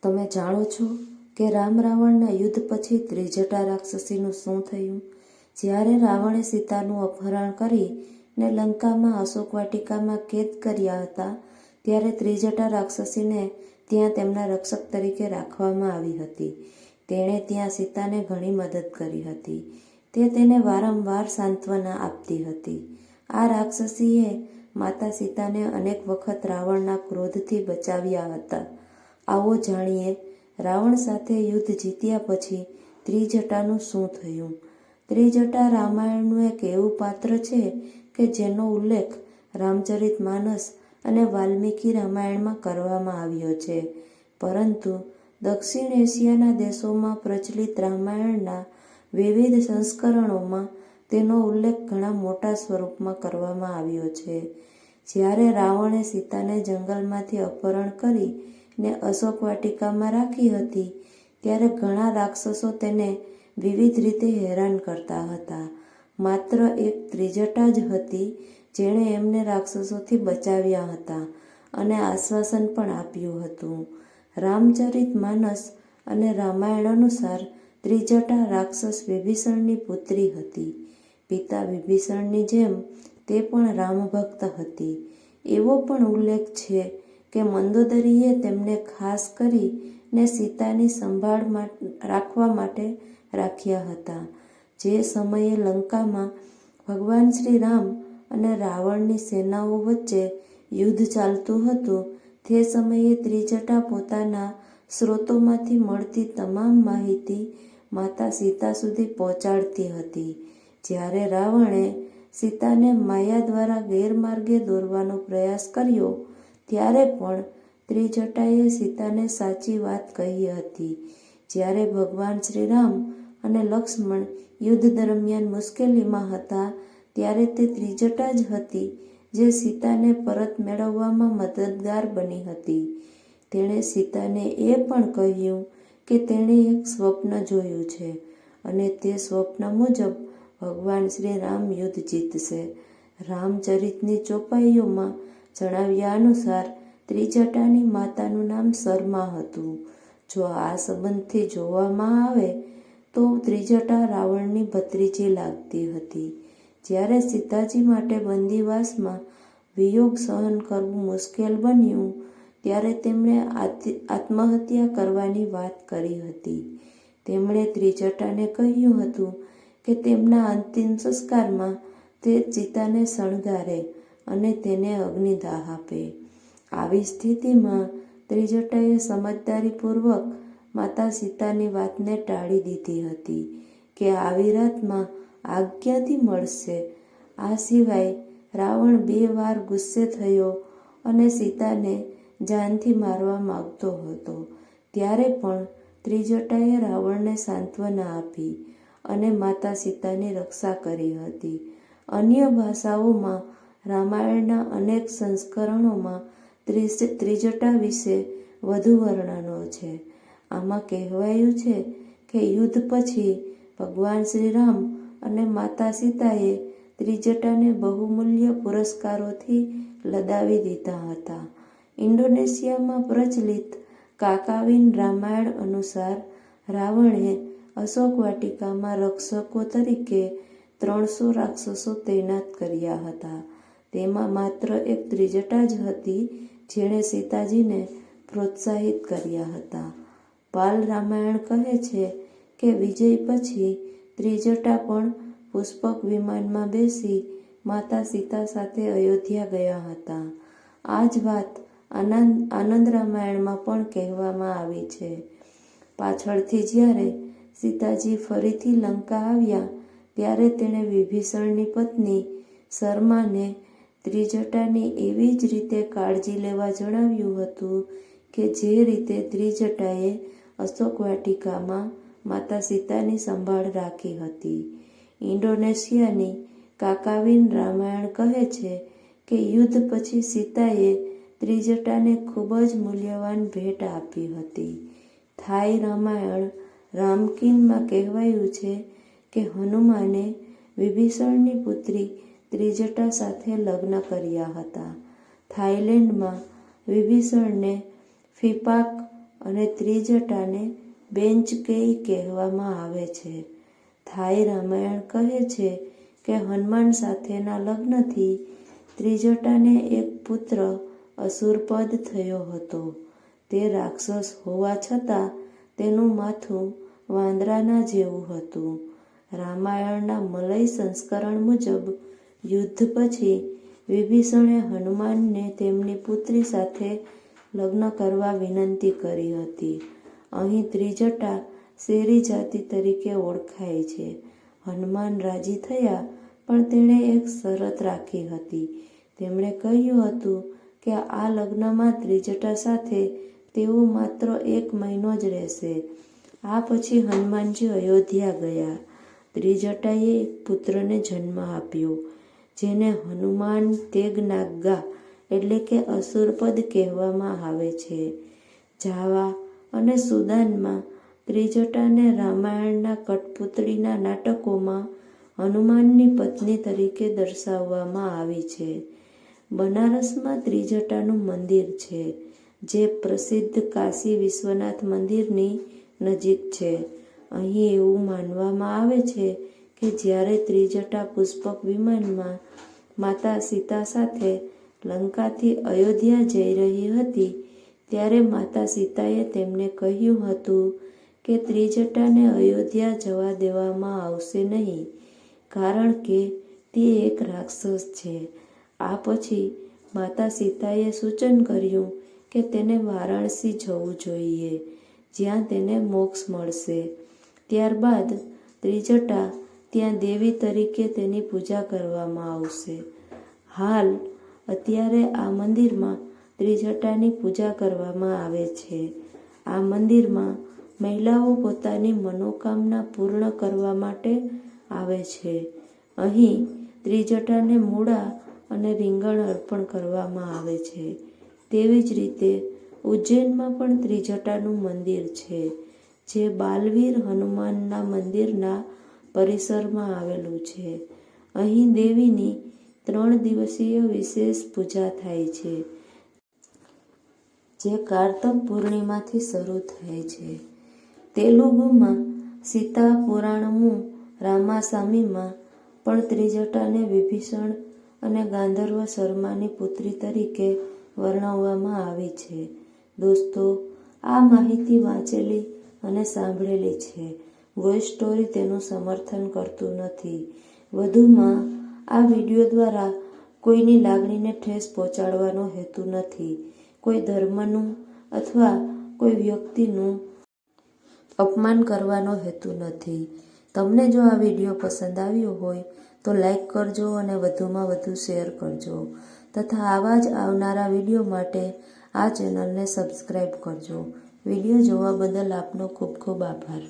તમે જાણો છો કે રામ રાવણના યુદ્ધ પછી ત્રિજટા રાક્ષસીનું શું થયું? જ્યારે રાવણે સીતાનું અપહરણ કરીને લંકામાં અશોક વાટિકામાં કેદ કર્યા હતા, ત્યારે ત્રિજટા રાક્ષસીને ત્યાં તેમના રક્ષક તરીકે રાખવામાં આવી હતી. તેણે ત્યાં સીતાને ઘણી મદદ કરી હતી. તે તેને વારંવાર સાંત્વના આપતી હતી. આ રાક્ષસીએ માતા સીતાને અનેક વખત રાવણના ક્રોધથી બચાવ્યા હતા. આવો જાણીએ રાવણ સાથે યુદ્ધ જીત્યા પછી ત્રિજટાનું શું થયું. ત્રિજટા રામાયણનું એક એવું પાત્ર છે કે જેનો ઉલ્લેખ રામચરિતમાનસ અને વાલ્મીકી રામાયણમાં કરવામાં આવ્યો છે, પરંતુ દક્ષિણ એશિયાના દેશોમાં પ્રચલિત રામાયણના વિવિધ સંસ્કરણોમાં તેનો ઉલ્લેખ ઘણા મોટા સ્વરૂપમાં કરવામાં આવ્યો છે. જ્યારે રાવણે સીતાને જંગલમાંથી અપહરણ કરી ને અશોક વાટિકામાં રાખી હતી, ત્યારે ઘણા રાક્ષસો તેને વિવિધ રીતે હેરાન કરતા હતા. માત્ર એક ત્રિજટા જ હતી જેણે એમને રાક્ષસોથી બચાવ્યા હતા અને આશ્વાસન પણ આપ્યું હતું. રામચરિતમાનસ અને રામાયણ અનુસાર ત્રિજટા રાક્ષસ વિભીષણની પુત્રી હતી. પિતા વિભીષણની જેમ તે પણ રામભક્ત હતી. એવો પણ ઉલ્લેખ છે કે મંદોદરીએ તેમને ખાસ કરીને સીતાની સંભાળ રાખવા માટે રાખ્યા હતા. જે સમયે લંકામાં ભગવાન શ્રી રામ અને રાવણની સેનાઓ વચ્ચે યુદ્ધ ચાલતું હતું, તે સમયે ત્રિજટા પોતાના સ્ત્રોતોમાંથી મળતી તમામ માહિતી માતા સીતા સુધી પહોંચાડતી હતી. જ્યારે રાવણે સીતાને માયા દ્વારા ગેરમાર્ગે દોરવાનો પ્રયાસ કર્યો, ત્યારે પણ ત્રિજટાએ સીતાને સાચી વાત કહી હતી. જ્યારે ભગવાન શ્રી રામ અને લક્ષ્મણ યુદ્ધ દરમિયાન મુશ્કેલીમાં હતા, ત્યારે તે ત્રિજટા જ હતી જે સીતાને પરત મેળવવામાં મદદગાર બની હતી. તેણે સીતાને એ પણ કહ્યું કે તેણે એક સ્વપ્ન જોયું છે અને તે સ્વપ્ન મુજબ ભગવાન શ્રી રામ યુદ્ધ જીતશે. રામચરિતની ચોપાઈઓમાં જણાવ્યા અનુસાર ત્રિજટાની માતાનું નામ શર્મા હતું. જો આ સંબંધથી જોવામાં આવે તો ત્રિજટા રાવણની ભત્રીજી લાગતી હતી. જ્યારે સીતાજી માટે બંદીવાસમાં વિયોગ સહન કરવું મુશ્કેલ બન્યું, ત્યારે તેમણે આત્મહત્યા કરવાની વાત કરી હતી. તેમણે ત્રિજટાને કહ્યું હતું કે તેમના અંતિમ સંસ્કારમાં તે ચિતાને શણગારે અને તેને અગ્નિદાહ આપે. આવી સ્થિતિમાં ત્રિજટાએ સમજદારીપૂર્વક માતા સીતાની વાતને ટાળી દીધી હતી કે આવી રાતમાં આગ ક્યાંથી મળશે. આ સિવાય રાવણ 2 વાર ગુસ્સે થયો અને સીતાને જાનથી મારવા માંગતો હતો. ત્યારે પણ ત્રિજટાએ રાવણને સાંત્વના આપી અને માતા સીતાની રક્ષા કરી હતી. અન્ય ભાષાઓમાં રામાયણના અનેક સંસ્કરણોમાં ત્રિજટા વિશે વધુ વર્ણનો છે. આમાં કહેવાયું છે કે યુદ્ધ પછી ભગવાન શ્રી રામ અને માતા સીતાએ ત્રિજટાને બહુમૂલ્ય પુરસ્કારોથી લદાવી દીધા હતા. ઇન્ડોનેશિયામાં પ્રચલિત કાકાવિન રામાયણ અનુસાર રાવણે અશોક વાટિકામાં રક્ષકો તરીકે 300 રાક્ષસો તૈનાત કર્યા હતા. તેમાં માત્ર એક ત્રિજટા જ હતી જેણે સીતાજીને પ્રોત્સાહિત કર્યા હતા. પાલ રામાયણ કહે છે કે વિજય પછી ત્રિજટા પણ પુષ્પક વિમાનમાં બેસી માતા સીતા સાથે અયોધ્યા ગયા હતા. આ જ વાત આનંદ રામાયણમાં પણ કહેવામાં આવી છે. પાછળથી જ્યારે સીતાજી ફરીથી લંકા આવ્યા, ત્યારે તેણે વિભીષણની પત્ની શર્માને ત્રિજટાની એવી જ રીતે કાળજી લેવા જણાવ્યું હતું કે જે રીતે ત્રિજટાએ અશોક વાટિકામાં માતા સીતાની સંભાળ રાખી હતી. ઇન્ડોનેશિયાની કાકાવિન રામાયણ કહે છે કે યુદ્ધ પછી સીતાએ ત્રિજટાને ખૂબ જ મૂલ્યવાન ભેટ આપી હતી. થાઈ રામાયણ રામકીનમાં કહેવાયું છે કે હનુમાને વિભીષણની પુત્રી ત્રિજટા સાથે લગ્ન કર્યા હતા. થાઈલેન્ડમાં વિભીષણને ફિપાક અને ત્રિજટાને બેન્ચકેય કહેવામાં આવે છે. થાઈ રામાયણ કહે છે કે હનુમાન સાથેના લગ્નથી ત્રિજટાને એક પુત્ર અસુરપદ થયો હતો. તે રાક્ષસ હોવા છતાં તેનું માથું વાંદરાના જેવું હતું. રામાયણના મલય સંસ્કરણ મુજબ યુદ્ધ પછી વિભીષણે હનુમાનને તેમની પુત્રી સાથે લગ્ન કરવા વિનંતી કરી હતી. અહીં ત્રિજટા શેરી જાતિ તરીકે ઓળખાય છે. હનુમાન રાજી થયા, પણ તેણે એક શરત રાખી હતી. તેમણે કહ્યું હતું કે આ લગ્નમાં ત્રિજટા સાથે તેઓ માત્ર 1 મહિનો જ રહેશે. આ પછી હનુમાનજી અયોધ્યા ગયા. ત્રિજટાએ એક પુત્રને જન્મ આપ્યો, જેને હનુમાન તેગનાગ્ગા એટલે કે અસુરપદ કહેવામાં આવે છે. જાવા અને સુદાનમાં ત્રિજટાને રામાયણના કઠપૂતળીના નાટકોમાં હનુમાનની પત્ની તરીકે દર્શાવવામાં આવી છે. બનારસમાં ત્રિજટાનું મંદિર છે, જે પ્રસિદ્ધ કાશી વિશ્વનાથ મંદિરની નજીક છે. અહીં એવું માનવામાં આવે છે કે જ્યારે ત્રિજટા પુષ્પક વિમાનમાં માતા સીતા સાથે લંકાથી અયોધ્યા જઈ રહી હતી, ત્યારે માતા સીતાએ તેમને કહ્યું હતું કે ત્રિજટાને અયોધ્યા જવા દેવામાં આવશે નહીં, કારણ કે તે એક રાક્ષસ છે. આ પછી માતા સીતાએ સૂચન કર્યું કે તેને વારાણસી જવું જોઈએ, જ્યાં તેને મોક્ષ મળશે. ત્યારબાદ ત્રિજટા ત્યાં દેવી તરીકે તેની પૂજા કરવામાં આવશે. હાલ અત્યારે આ મંદિરમાં ત્રિજટાની પૂજા કરવામાં આવે છે. આ મંદિરમાં મહિલાઓ પોતાની મનોકામના પૂર્ણ કરવા માટે આવે છે. અહીં ત્રિજટાને મૂળા અને રીંગણ અર્પણ કરવામાં આવે છે. તેવી જ રીતે ઉજ્જૈનમાં પણ ત્રિજટાનું મંદિર છે, જે બાલવીર હનુમાનના મંદિરના પરિસરમાં આવેલું છે. અહીં દેવીની 3 દિવસીય વિશેષ પૂજા થાય છે, જે કાર્તક પૂર્ણિમાથી શરૂ થાય છે. તેલુગુમાં સીતા પુરાણમુ રામાસામીમાં પણ ત્રિજટાને વિભીષણ અને ગાંધર્વ શર્માની પુત્રી તરીકે વર્ણવવામાં આવી છે. દોસ્તો, આ માહિતી વાંચેલી અને સાંભળેલી છે. વોઇસ સ્ટોરી તેનું સમર્થન કરતું નથી. વધુમાં, આ વિડીયો દ્વારા કોઈની લાગણીને ઠેસ પહોંચાડવાનો હેતુ નથી. કોઈ ધર્મનું અથવા કોઈ વ્યક્તિનું અપમાન કરવાનો હેતુ નથી. તમને જો આ વિડીયો પસંદ આવ્યો હોય તો લાઈક કરજો અને વધુમાં વધુ શેર કરજો તથા આવા જ આવનારા વિડીયો માટે આ ચેનલને સબસ્ક્રાઈબ કરજો. વિડીયો જોવા બદલ આપનો ખૂબ ખૂબ આભાર.